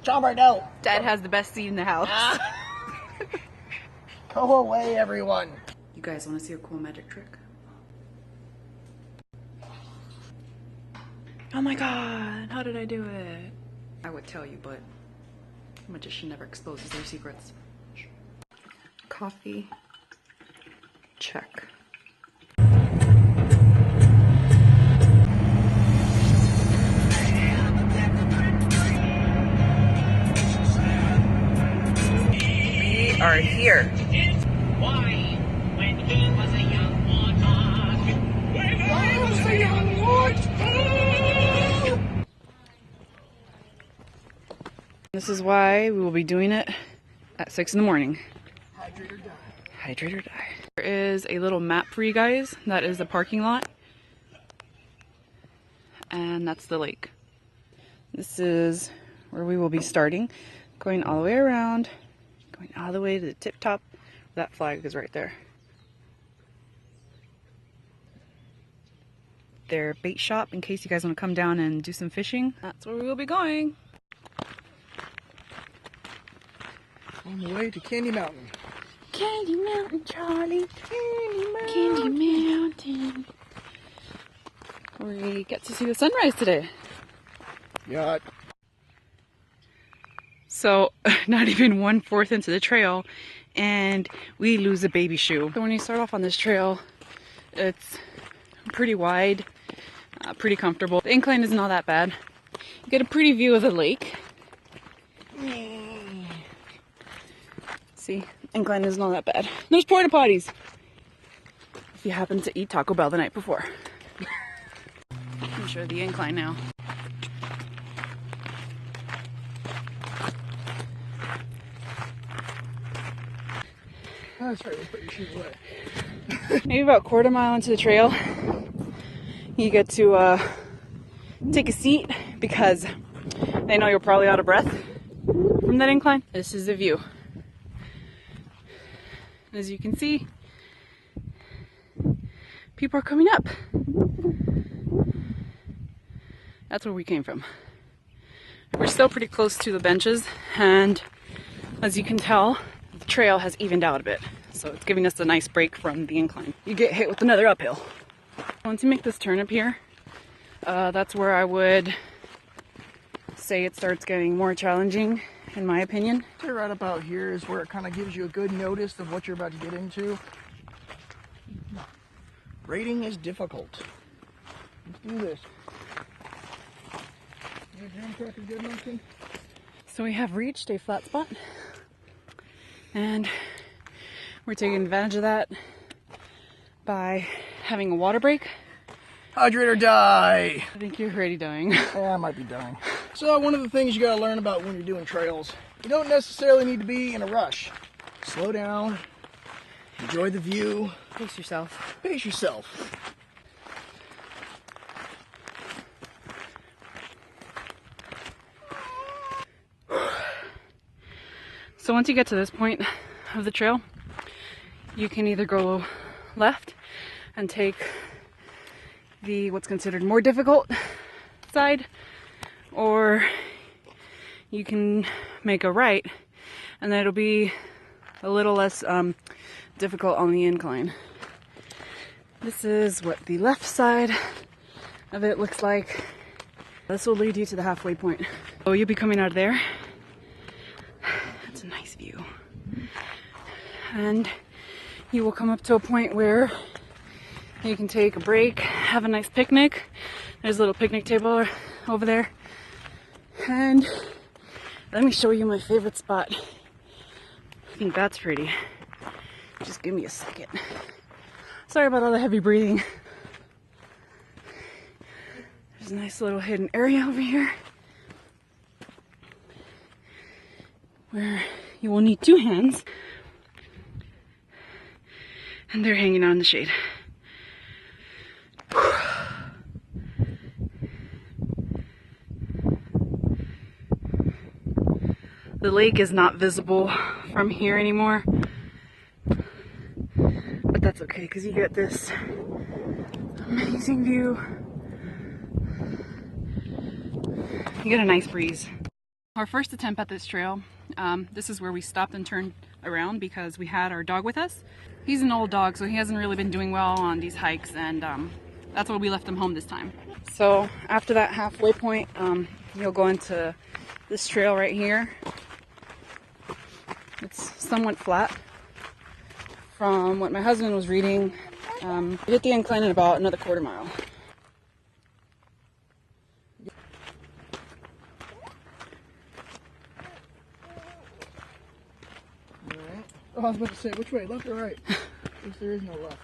Jump right out. Dad has the best seat in the house. Go away, everyone. You guys want to see a cool magic trick? Oh my god, how did I do it? I would tell you, but a magician never exposes their secrets. Coffee. Check. We are here. Why, when he was a young warthog, when I was a young warthog. This is why we will be doing it at 6 in the morning. Hydrate or die. Hydrate or die. There is a little map for you guys. That is the parking lot. And that's the lake. This is where we will be starting. Going all the way around. Going all the way to the tip top. That flag is right there. Their bait shop, in case you guys want to come down and do some fishing. That's where we will be going. On the way to Candy Mountain. Candy Mountain, Charlie. Candy Mountain. Candy Mountain. We get to see the sunrise today. Yeah. So, not even 1/4 into the trail, and we lose a baby shoe. So when you start off on this trail, it's pretty wide, pretty comfortable. The incline isn't all that bad. You get a pretty view of the lake. See, incline isn't all that bad. There's porta potties if you happen to eat Taco Bell the night before. I'm sure the incline now. Oh, that's right, we'll put your shoes away. Maybe about 1/4 mile into the trail, you get to take a seat because they know you're probably out of breath from that incline. This is the view. As you can see, people are coming up. That's where we came from. We're still pretty close to the benches, and as you can tell, the trail has evened out a bit. So it's giving us a nice break from the incline. You get hit with another uphill. Once you make this turn up here, that's where I would say it starts getting more challenging, in my opinion. So right about here is where it kind of gives you a good notice of what you're about to get into. Rating is difficult. Let's do this. Your jam crack is good, Monkey? So we have reached a flat spot, and we're taking advantage of that by having a water break. Hydrate or die. I think you're already dying. Yeah, I might be dying. So one of the things you gotta learn about when you're doing trails, you don't necessarily need to be in a rush. Slow down, enjoy the view. Pace yourself. Pace yourself. So once you get to this point of the trail, you can either go left and take the what's considered more difficult side, or you can make a right, and then it'll be a little less difficult on the incline. This is what the left side of it looks like. This will lead you to the halfway point. So you'll be coming out of there. That's a nice view. And you will come up to a point where you can take a break, have a nice picnic. There's a little picnic table over there. And let me show you my favorite spot. I think that's pretty. Just give me a second. Sorry about all the heavy breathing. There's a nice little hidden area over here where you will need 2 hands, and they're hanging out in the shade. The lake is not visible from here anymore, but that's okay because you get this amazing view. You get a nice breeze. Our first attempt at this trail, this is where we stopped and turned around because we had our dog with us. He's an old dog, so he hasn't really been doing well on these hikes, and that's why we left him home this time. So after that halfway point, you'll go into this trail right here. It's somewhat flat. From what my husband was reading, we hit the incline in about another quarter mile. Alright. Oh, I was about to say, which way, left or right? Since there is no left.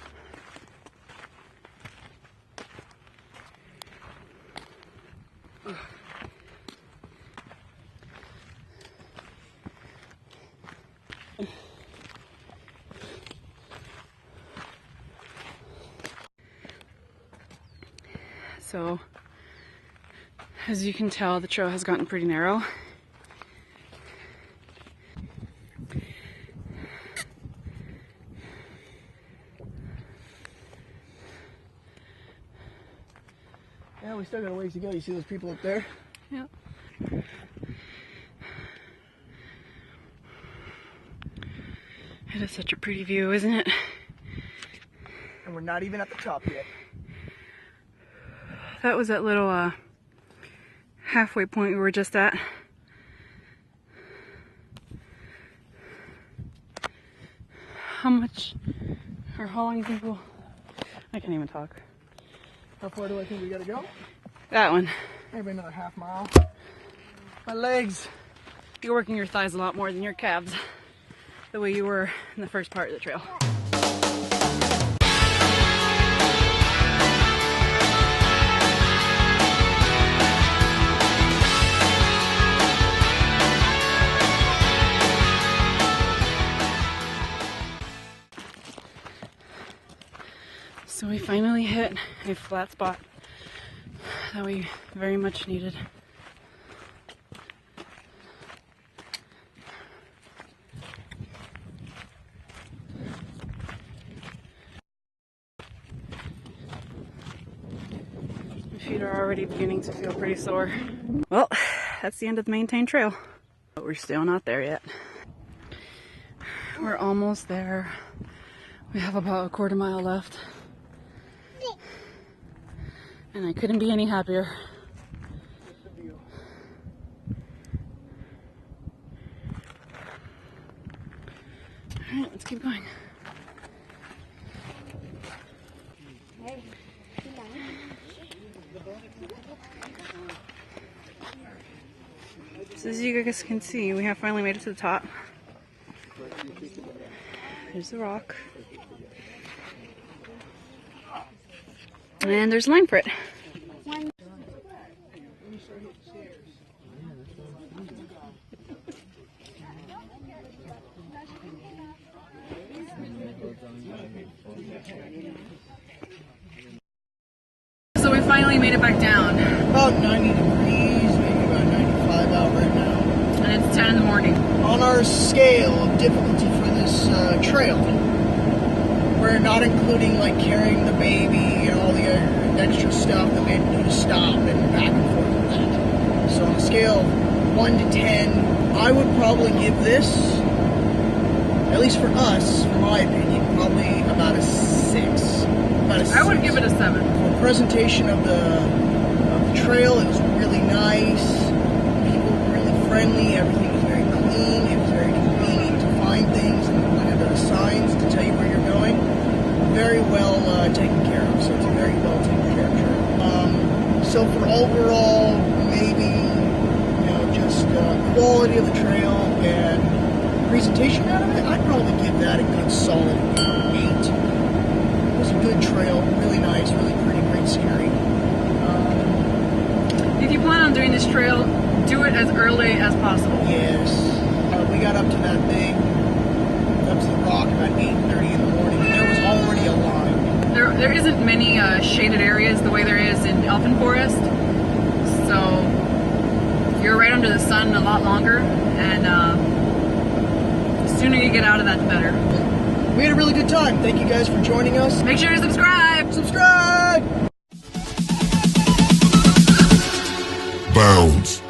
So, as you can tell, the trail has gotten pretty narrow. Yeah, we still got a ways to go. You see those people up there? Yeah. It is such a pretty view, isn't it? And we're not even at the top yet. That was that little halfway point we were just at. How much or how long do you think we'll... I can't even talk. How far do I think we gotta go? That one. Maybe another half mile. My legs. You're working your thighs a lot more than your calves, the way you were in the first part of the trail. So we finally hit a flat spot that we very much needed. My feet are already beginning to feel pretty sore. Well, that's the end of the maintained trail, but we're still not there yet. We're almost there. We have about a quarter mile left. And I couldn't be any happier. Alright, let's keep going. So as you guys can see, we have finally made it to the top. There's the rock. And there's a line for it. So we finally made it back down. About 90 degrees, maybe about 95 out right now. And it's 10 in the morning. On our scale of difficulty for this trail, we're not including like carrying the baby and all the extra stuff that we had to do to stop and back and forth with that. So on a scale of 1 to 10, I would probably give this, at least for us, for my opinion, probably about a 6. About a 6. I would give it a 7. For the presentation of the trail, it was really nice. People were really friendly. Everything was very clean. It was very convenient to find things and look at the signs to tell you where you're going. Very well taken care of. So it's a very well taken care of trail. So for overall, maybe just quality of the trail and presentation out of it, I'd probably give that a good solid 8. It was a good trail, really nice, really pretty, great scenery. If you plan on doing this trail, do it as early as possible. Yes. We got up to that thing, up to the rock about 8:30 in the morning, and there was already a line. There isn't many shaded areas the way there is in Elfin Forest, so you're right under the sun a lot longer, and the sooner you get out of that, the better. We had a really good time. Thank you guys for joining us. Make sure to subscribe! Subscribe! Bounds.